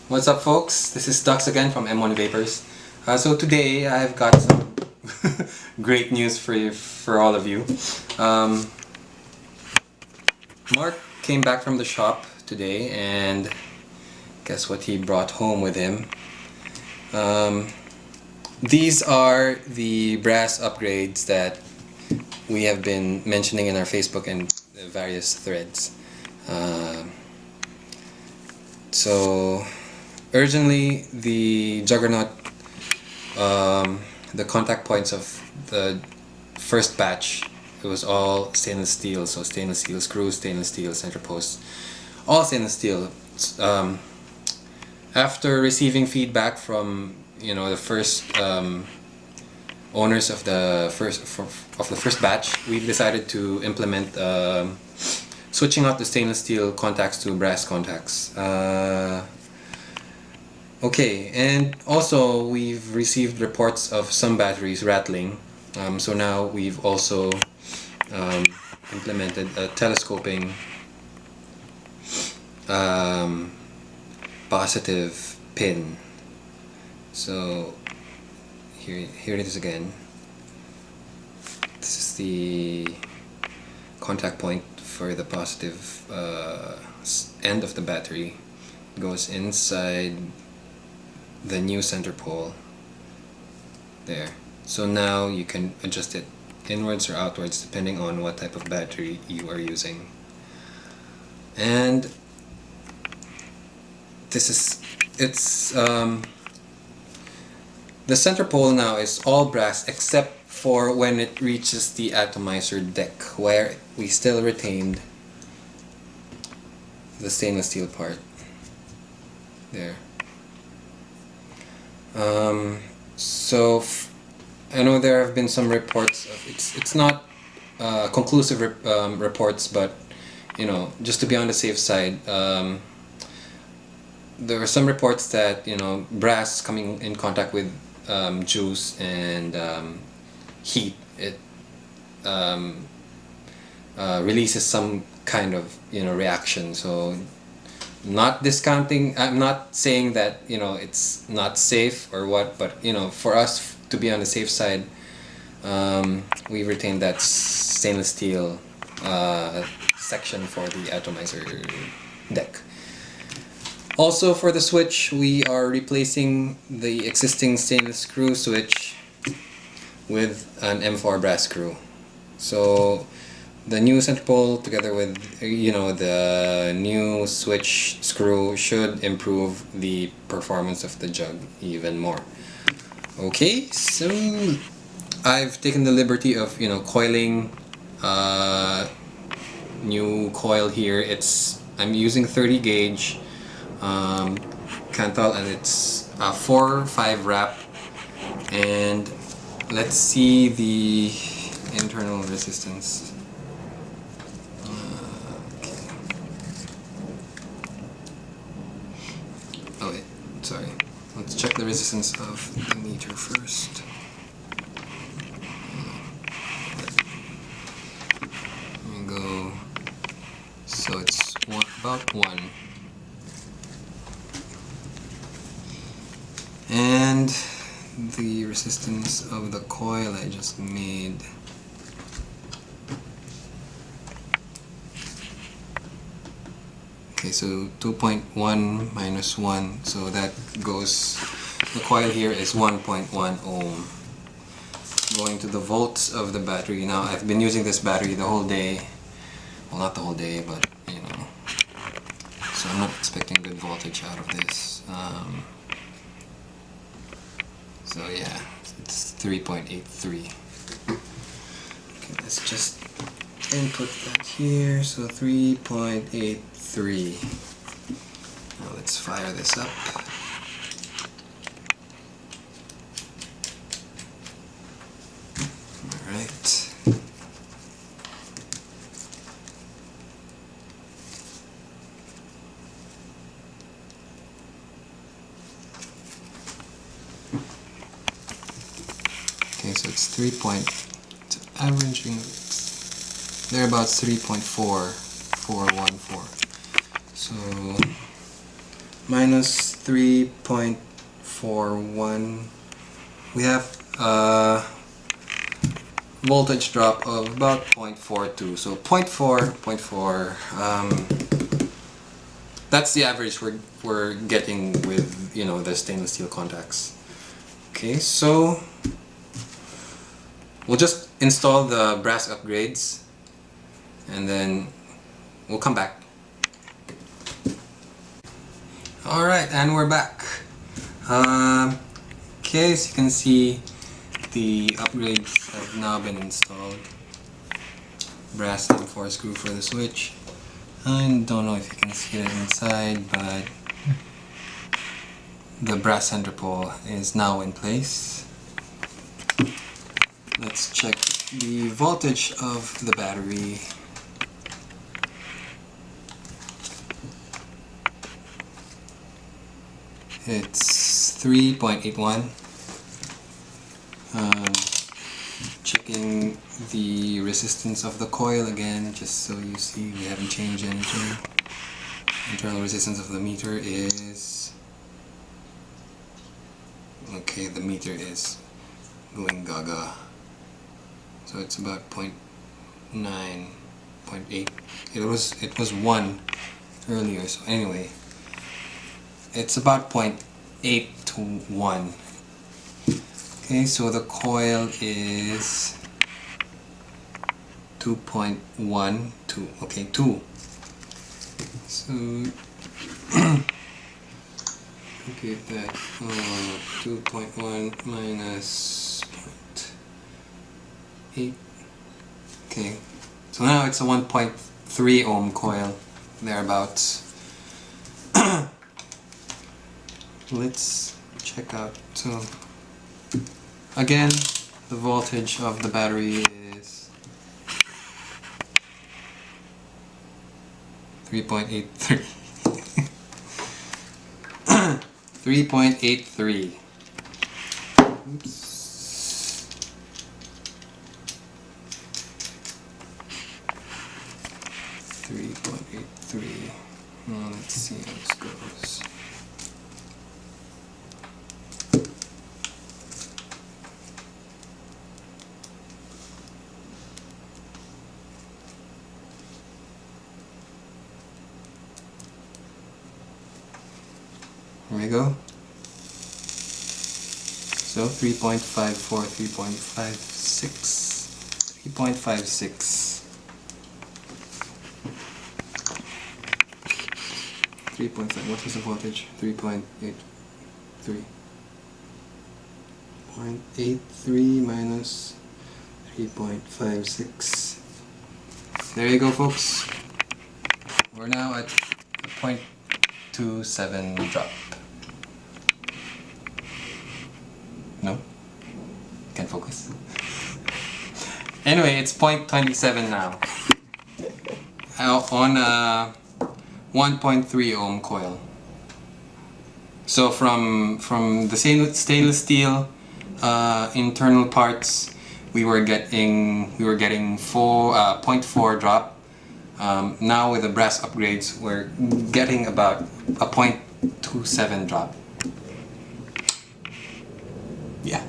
What's up, folks? This is Dux again from M1 Vapors. So today I've got some great news for you, for all of you. Mark came back from the shop today, and guess what he brought home with him? These are the brass upgrades that we have been mentioning in our Facebook and various threads. So originally the Juggernaut, the contact points of the first batch, it was all stainless steel, so stainless steel screws, stainless steel center posts, all stainless steel. After receiving feedback from the first owners of the first batch, we've decided to implement switching out the stainless steel contacts to brass contacts. Okay, and also we've received reports of some batteries rattling, so now we've also implemented a telescoping positive pin. So here it is again. This is the contact point for the positive end of the battery. It goes inside the new center pole there. So now you can adjust it inwards or outwards depending on what type of battery you are using. And this is the center pole now is all brass except for when it reaches the atomizer deck, where we still retained the stainless steel part there. So I know there have been some reports of, it's not conclusive reports, but just to be on the safe side, there were some reports that brass coming in contact with juice and heat, it releases some kind of reaction. So not discounting, I'm not saying that it's not safe or what, but for us to be on the safe side, we retained that stainless steel section for the atomizer deck. Also, for the switch, we are replacing the existing stainless screw switch with an M4 brass screw. So the new center pole together with the new switch screw should improve the performance of the Jugg even more. Okay, so I've taken the liberty of coiling new coil here. I'm using 30 gauge Cantal, and it's a 4-5 wrap. And let's see the internal resistance. Okay. Oh wait, sorry. Let's check the resistance of the meter first. Here we go. So it's about 1. And the resistance of the coil I just made. Okay, so 2.1 minus 1, so that goes, the coil here is 1.1 ohm. Going to the volts of the battery. Now I've been using this battery the whole day. Well, not the whole day, but so I'm not expecting good voltage out of this. So yeah, it's 3.83. Okay, let's just input that here. So 3.83. Now let's fire this up. Alright. Okay, so it's averaging, they're about 3.4414. So minus 3.41. We have voltage drop of about 0.42. So 0.4. That's the average we're getting with, you know, the stainless steel contacts. Okay, so we'll just install the brass upgrades and then we'll come back. Alright, and we're back. Okay, as you can see, the upgrades have now been installed. Brass M4 screw for the switch. I don't know if you can see it inside, but the brass center pole is now in place. Let's check the voltage of the battery. It's 3.81. Checking the resistance of the coil again, just so you see we haven't changed anything. Internal resistance of the meter is... okay, the meter is going gaga. So it's about 0.9, 0.8. It was 1 earlier, so anyway. It's about 0.8 to 1. Okay, so the coil is 2.1 to, okay, 2. So, get that, 2.1 minus 0.8. Okay, so now it's a 1.3 ohm coil, thereabouts. Let's check out. So again, the voltage of the battery is 3.83. 3.83. Oops. 3.83. Well, let's see how this goes. Here we go. So 3.54, 3.56, 3.56. 3.5, what was the voltage? 3.83. 0.83 minus 3.56. There you go, folks. We're now at a 0.27 drop. No? Can't focus. Anyway, it's 0.27 now. On a 1.3 ohm coil. So from the stainless steel internal parts, we were getting 0.4 drop. Now with the brass upgrades, we're getting about a 0.27 drop. Yeah.